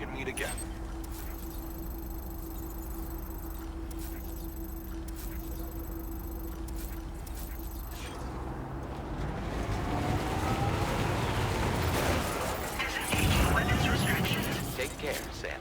can meet again. Disengaging weapons restrictions. Take care, Sam.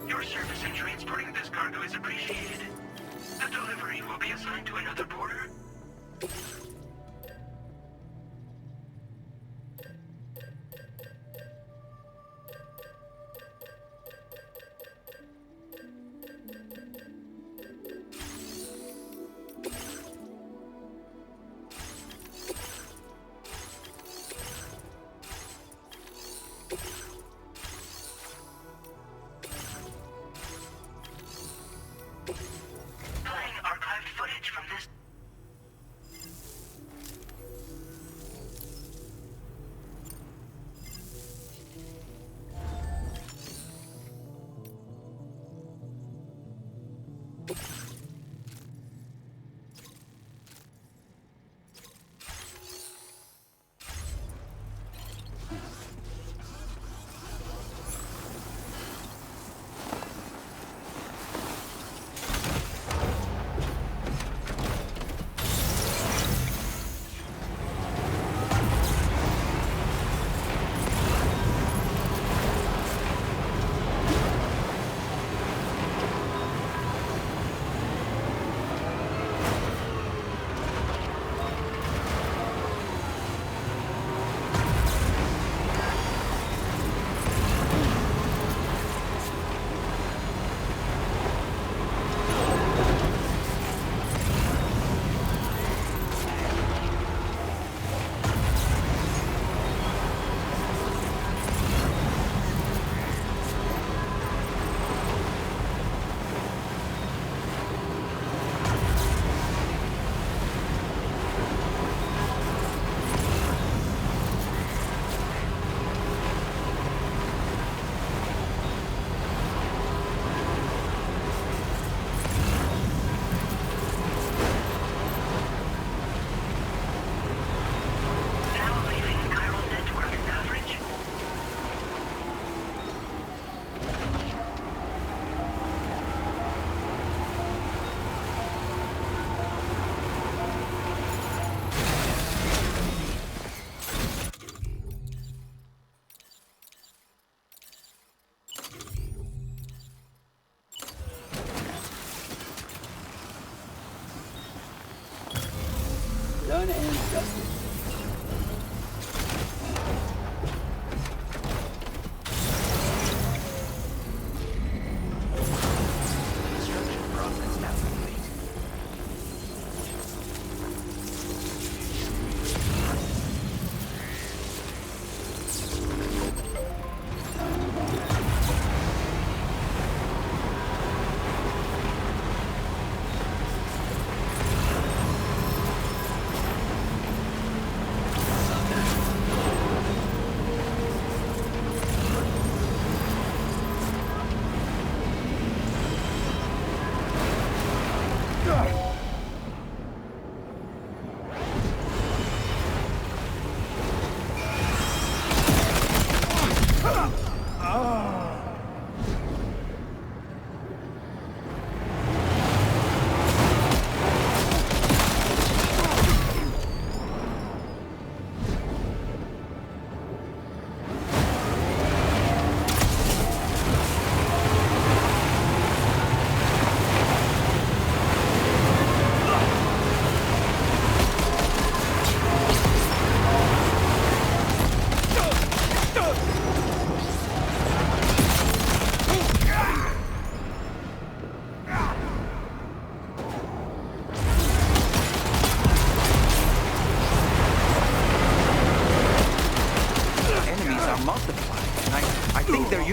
Your service in transporting this cargo is appreciated. The delivery will be assigned to another porter. Playing archived footage from this. Now leaving chiral network coverage. Done and dusted. Construction process now complete.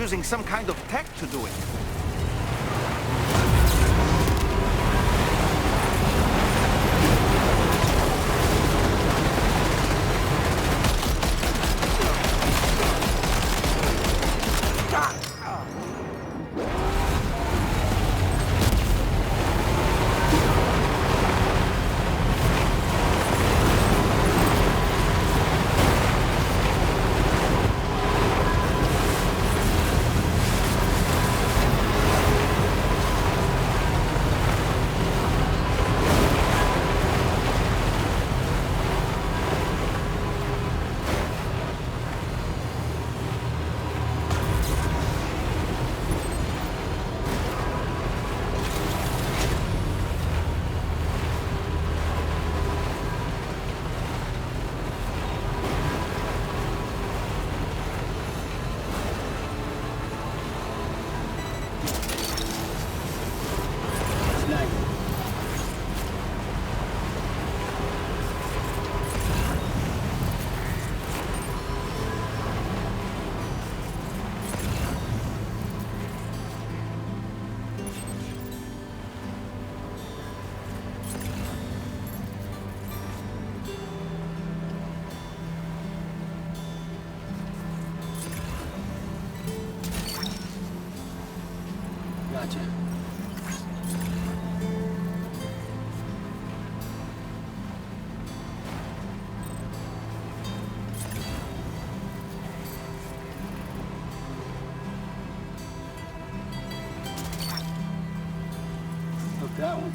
using some kind of tech to do it. Gotcha. Hook that one.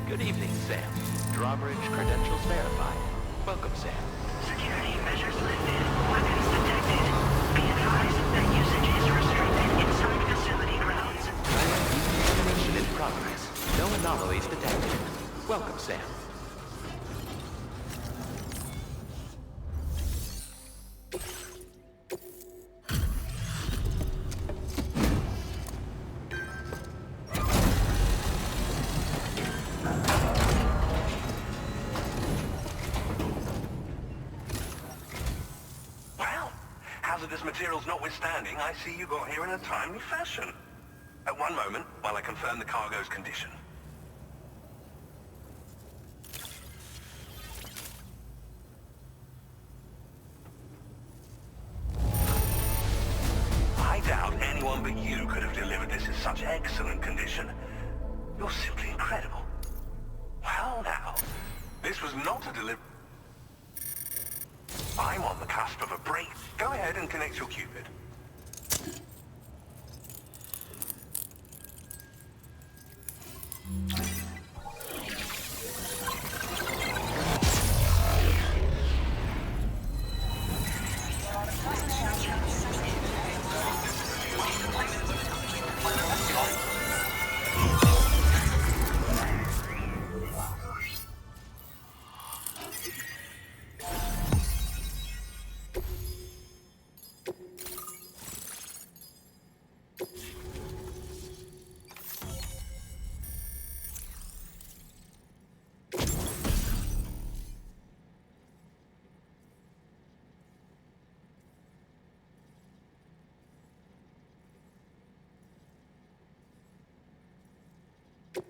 Good evening, Sam. Drawbridge credentials verified. Welcome, Sam. Security measures lifted. Weapons detected. Be advised that usage is restricted inside facility grounds. Mission in progress. No anomalies detected. Welcome, Sam. Hazardous materials notwithstanding, I see you got here in a timely fashion. At one moment, while I confirm the cargo's condition. I doubt anyone but you could have delivered this in such excellent condition. You're simply incredible. Well now, this was not a delivery. I'm on the cusp of a break. Go ahead and connect your Cupid. Now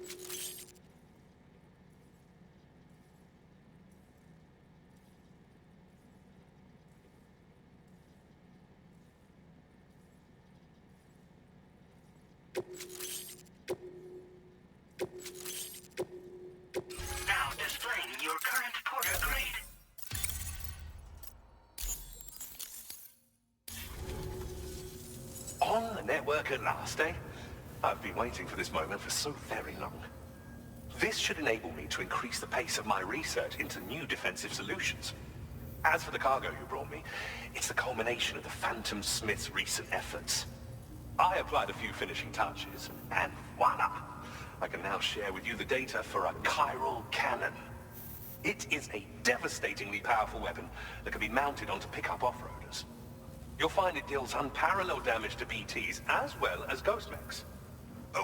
displaying your current porter grade. On the network at last, eh? I've been waiting for this moment for so very long. This should enable me to increase the pace of my research into new defensive solutions. As for the cargo you brought me, it's the culmination of the Phantom Smith's recent efforts. I applied a few finishing touches, and voila! I can now share with you the data for a chiral cannon. It is a devastatingly powerful weapon that can be mounted onto pickup off-roaders. You'll find it deals unparalleled damage to BTs as well as ghost mechs.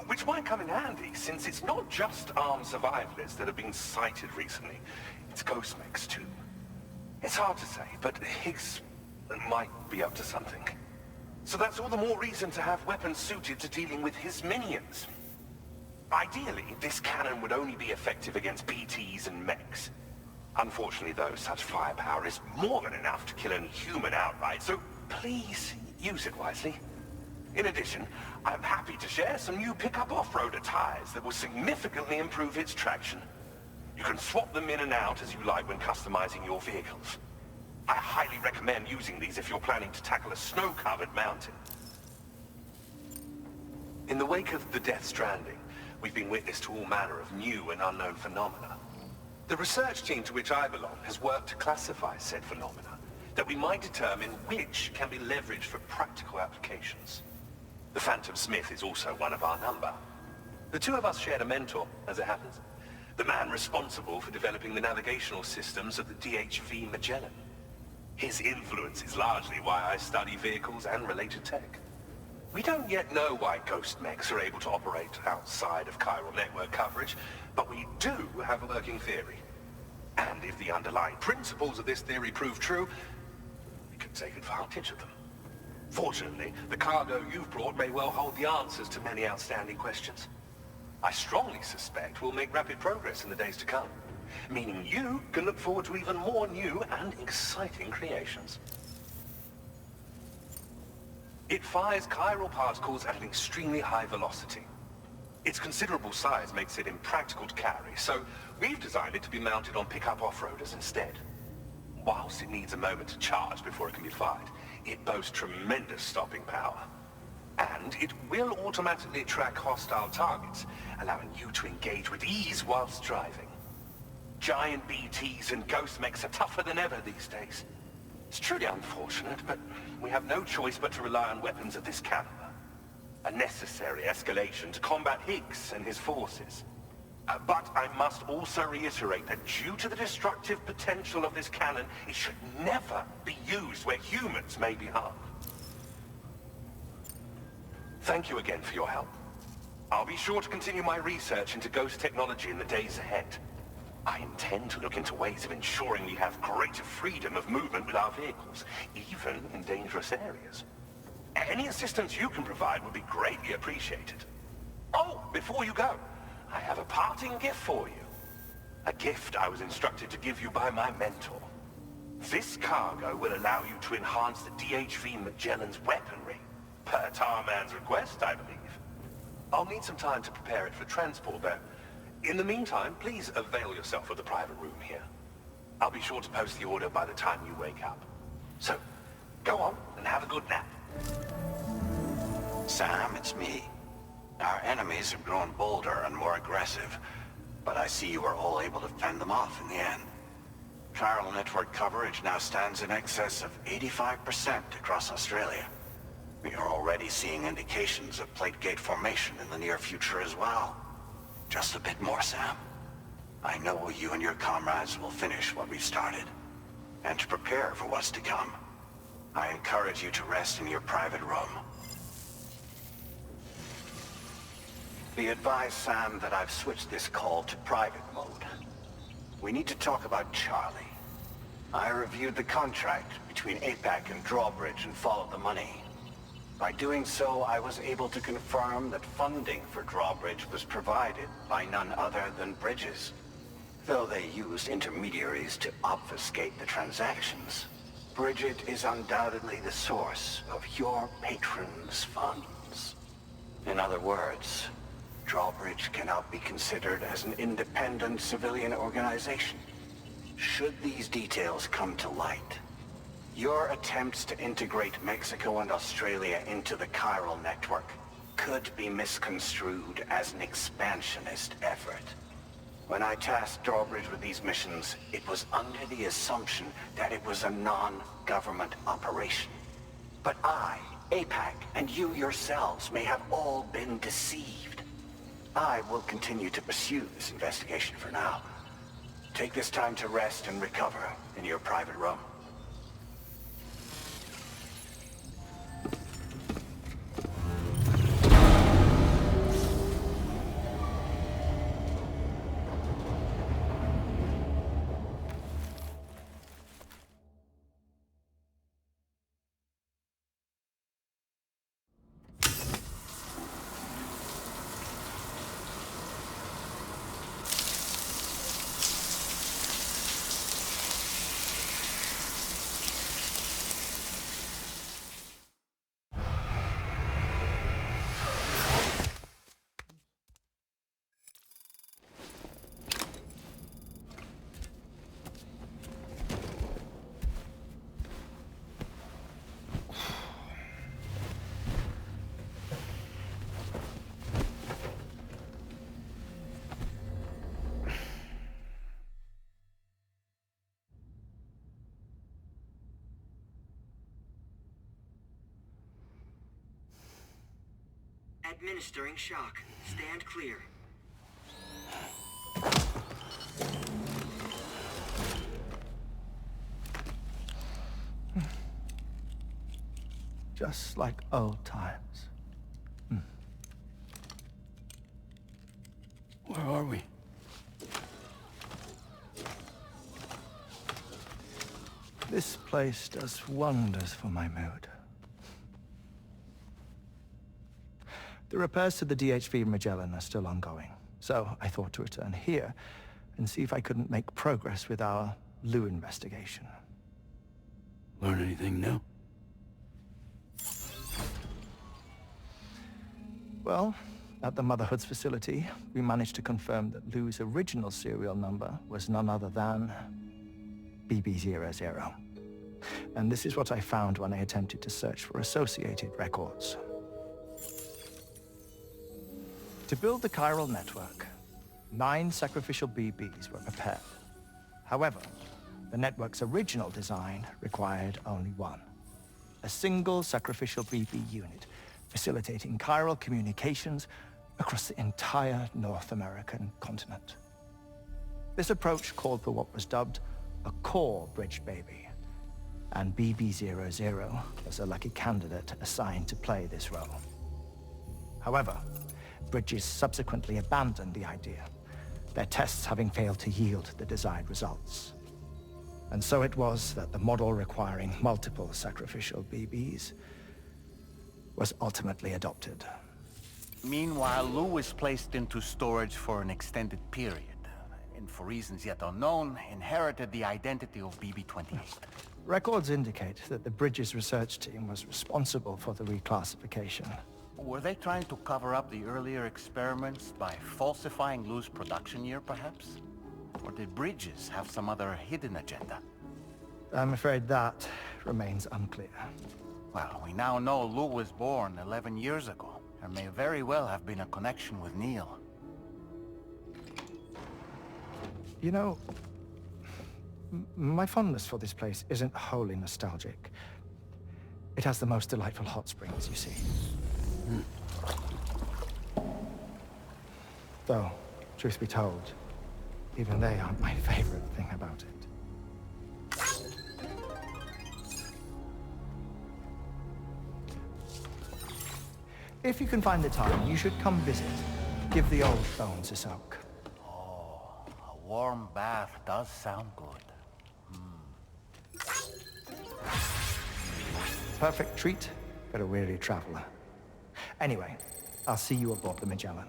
Which might come in handy, since it's not just armed survivalists that have been sighted recently. It's ghost mechs too. It's hard to say, but Higgs might be up to something. So that's all the more reason to have weapons suited to dealing with his minions. Ideally, this cannon would only be effective against BTs and mechs. Unfortunately though, such firepower is more than enough to kill any human outright, so please use it wisely. In addition, I'm happy to share some new pickup off-roader tires that will significantly improve its traction. You can swap them in and out as you like when customizing your vehicles. I highly recommend using these if you're planning to tackle a snow-covered mountain. In the wake of the death Stranding, we've been witness to all manner of new and unknown phenomena. The research team to which I belong has worked to classify said phenomena, that we might determine which can be leveraged for practical applications. The Phantom Smith is also one of our number. The two of us shared a mentor, as it happens. The man responsible for developing the navigational systems of the DHV Magellan. His influence is largely why I study vehicles and related tech. We don't yet know why ghost mechs are able to operate outside of chiral network coverage, but we do have a working theory. And if the underlying principles of this theory prove true, we can take advantage of them. Fortunately, the cargo you've brought may well hold the answers to many outstanding questions. I strongly suspect we'll make rapid progress in the days to come, meaning you can look forward to even more new and exciting creations. It fires chiral particles at an extremely high velocity. Its considerable size makes it impractical to carry, so we've designed it to be mounted on pickup off-roaders instead. Whilst it needs a moment to charge before it can be fired, it boasts tremendous stopping power. And it will automatically track hostile targets, allowing you to engage with ease whilst driving. Giant BTs and ghost mechs are tougher than ever these days. It's truly unfortunate, but we have no choice but to rely on weapons of this caliber. A necessary escalation to combat Higgs and his forces. But I must also reiterate that due to the destructive potential of this cannon, it should never be used where humans may be harmed. Thank you again for your help. I'll be sure to continue my research into ghost technology in the days ahead. I intend to look into ways of ensuring we have greater freedom of movement with our vehicles, even in dangerous areas. Any assistance you can provide would be greatly appreciated. Oh, before you go, I have a parting gift for you. A gift I was instructed to give you by my mentor. This cargo will allow you to enhance the DHV Magellan's weaponry, per Tarman's request, I believe. I'll need some time to prepare it for transport, though. In the meantime, please avail yourself of the private room here. I'll be sure to post the order by the time you wake up. So, go on and have a good nap. Sam, it's me. Our enemies have grown bolder and more aggressive, but I see you were all able to fend them off in the end. Chiral network coverage now stands in excess of 85% across Australia. We are already seeing indications of plate gate formation in the near future as well. Just a bit more, Sam. I know you and your comrades will finish what we've started. And to prepare for what's to come, I encourage you to rest in your private room. Be advised, Sam, that I've switched this call to private mode. We need to talk about Charlie. I reviewed the contract between APAC and Drawbridge and followed the money. By doing so, I was able to confirm that funding for Drawbridge was provided by none other than Bridges. Though they used intermediaries to obfuscate the transactions, Bridget is undoubtedly the source of your patron's funds. In other words, Drawbridge cannot be considered as an independent civilian organization. Should these details come to light, your attempts to integrate Mexico and Australia into the chiral network could be misconstrued as an expansionist effort. When I tasked Drawbridge with these missions, it was under the assumption that it was a non-government operation. But I, APAC, and you yourselves may have all been deceived. I will continue to pursue this investigation for now. Take this time to rest and recover in your private room. Administering shock. Stand clear. Just like old times. Where are we? This place does wonders for my mood. The repairs to the DHV Magellan are still ongoing, so I thought to return here and see if I couldn't make progress with our Lou investigation. Learn anything new? Well, at the Motherhood's facility, we managed to confirm that Lou's original serial number was none other than BB00. And this is what I found when I attempted to search for associated records. To build the chiral network, 9 sacrificial BBs were prepared. However, the network's original design required only 1. A single sacrificial BB unit, facilitating chiral communications across the entire North American continent. This approach called for what was dubbed a core bridge baby, and BB00 was a lucky candidate assigned to play this role. However, Bridges subsequently abandoned the idea, their tests having failed to yield the desired results. And so it was that the model requiring multiple sacrificial BBs was ultimately adopted. Meanwhile, Lou was placed into storage for an extended period, and for reasons yet unknown, inherited the identity of BB-28. Records indicate that the Bridges research team was responsible for the reclassification. Were they trying to cover up the earlier experiments by falsifying Lou's production year, perhaps? Or did Bridges have some other hidden agenda? I'm afraid that remains unclear. Well, we now know Lou was born 11 years ago. There may very well have been a connection with Neil. You know, my fondness for this place isn't wholly nostalgic. It has the most delightful hot springs, you see. Though, truth be told, even they aren't my favorite thing about it. If you can find the time, you should come visit. Give the old bones a soak. Oh, a warm bath does sound good. Perfect treat for a weary traveler. Anyway, I'll see you aboard the Magellan.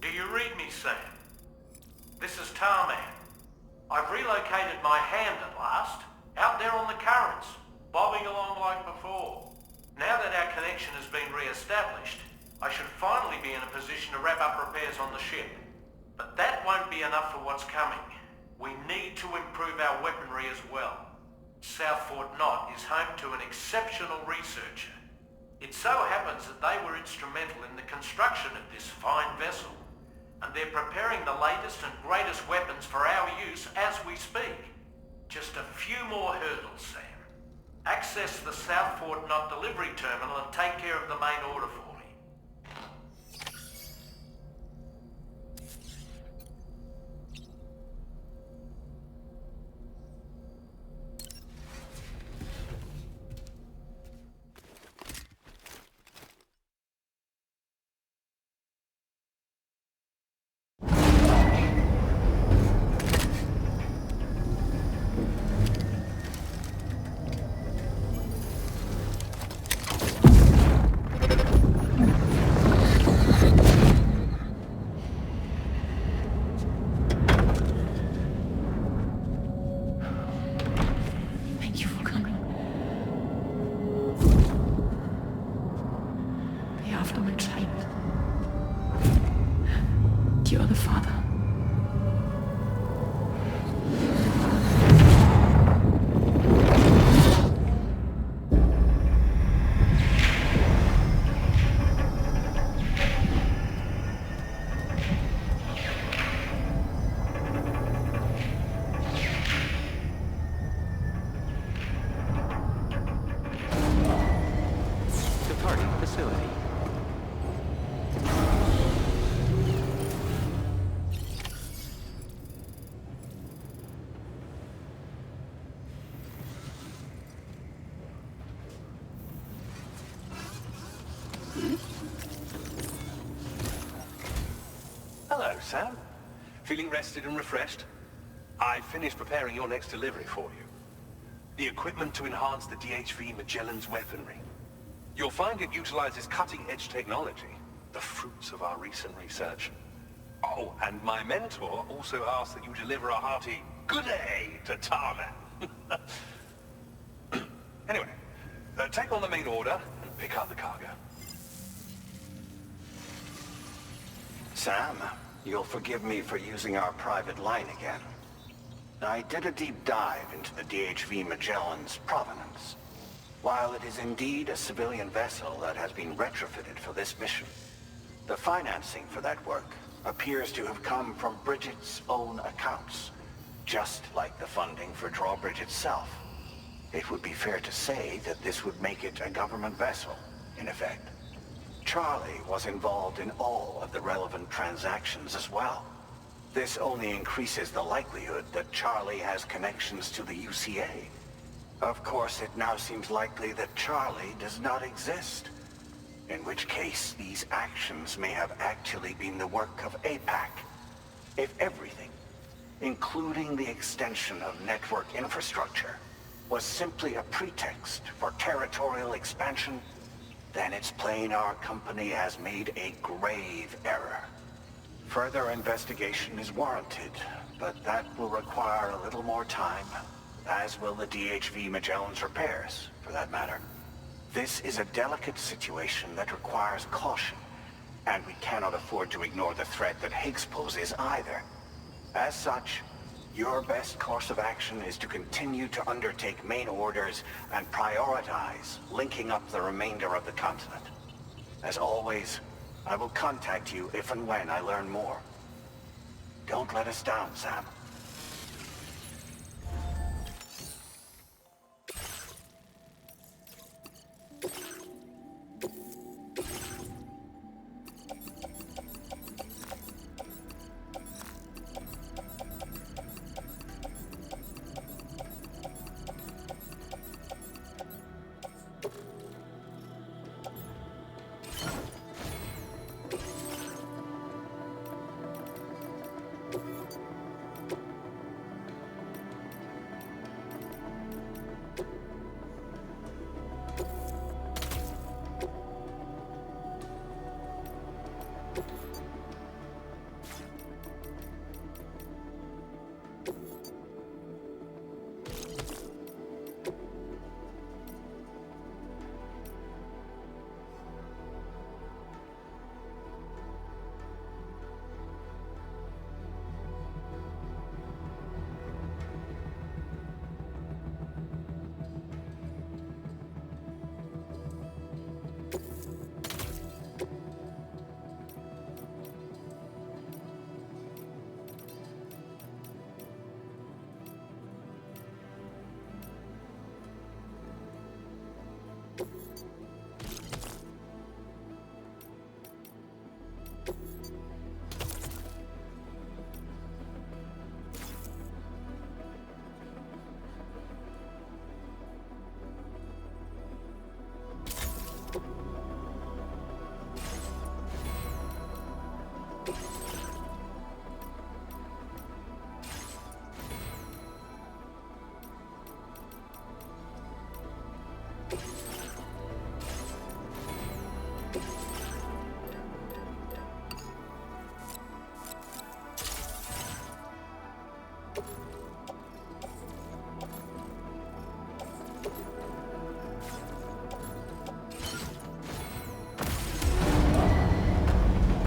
Do you read me, Sam? This is Tarman. I've relocated my hand at last, out there on the currents, bobbing along like before. Now that our connection has been re-established, I should finally be in a position to wrap up repairs on the ship. But that won't be enough for what's coming. We need to improve our weaponry as well. South Fort Knot is home to an exceptional researcher. It so happens that they were instrumental in the construction of this fine vessel, and they're preparing the latest and greatest weapons for our use as we speak. Just a few more hurdles, Sam. Access the South Fort Knot delivery terminal and take care of the main order for me. Thank you for coming. The afterward child. You're the father. Departing facility. Hello, Sam. Feeling rested and refreshed? I finished preparing your next delivery for you. The equipment to enhance the DHV Magellan's weaponry. You'll find it utilizes cutting-edge technology, the fruits of our recent research. Oh, and my mentor also asked that you deliver a hearty good day to Tarman. Anyway, take on the main order and pick up the cargo. Sam, you'll forgive me for using our private line again. I did a deep dive into the DHV Magellan's provenance. While it is indeed a civilian vessel that has been retrofitted for this mission, the financing for that work appears to have come from Bridget's own accounts, just like the funding for Drawbridge itself. It would be fair to say that this would make it a government vessel, in effect. Charlie was involved in all of the relevant transactions as well. This only increases the likelihood that Charlie has connections to the UCA. Of course, it now seems likely that Charlie does not exist, in which case these actions may have actually been the work of APAC. If everything, including the extension of network infrastructure, was simply a pretext for territorial expansion, then it's plain our company has made a grave error. Further investigation is warranted, but that will require a little more time, as will the DHV Magellan's repairs, for that matter. This is a delicate situation that requires caution, and we cannot afford to ignore the threat that Higgs poses either. As such, your best course of action is to continue to undertake main orders and prioritize linking up the remainder of the continent. As always, I will contact you if and when I learn more. Don't let us down, Sam.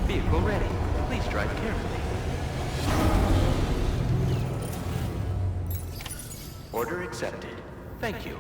Vehicle ready. Please drive carefully. Order accepted. Thank you.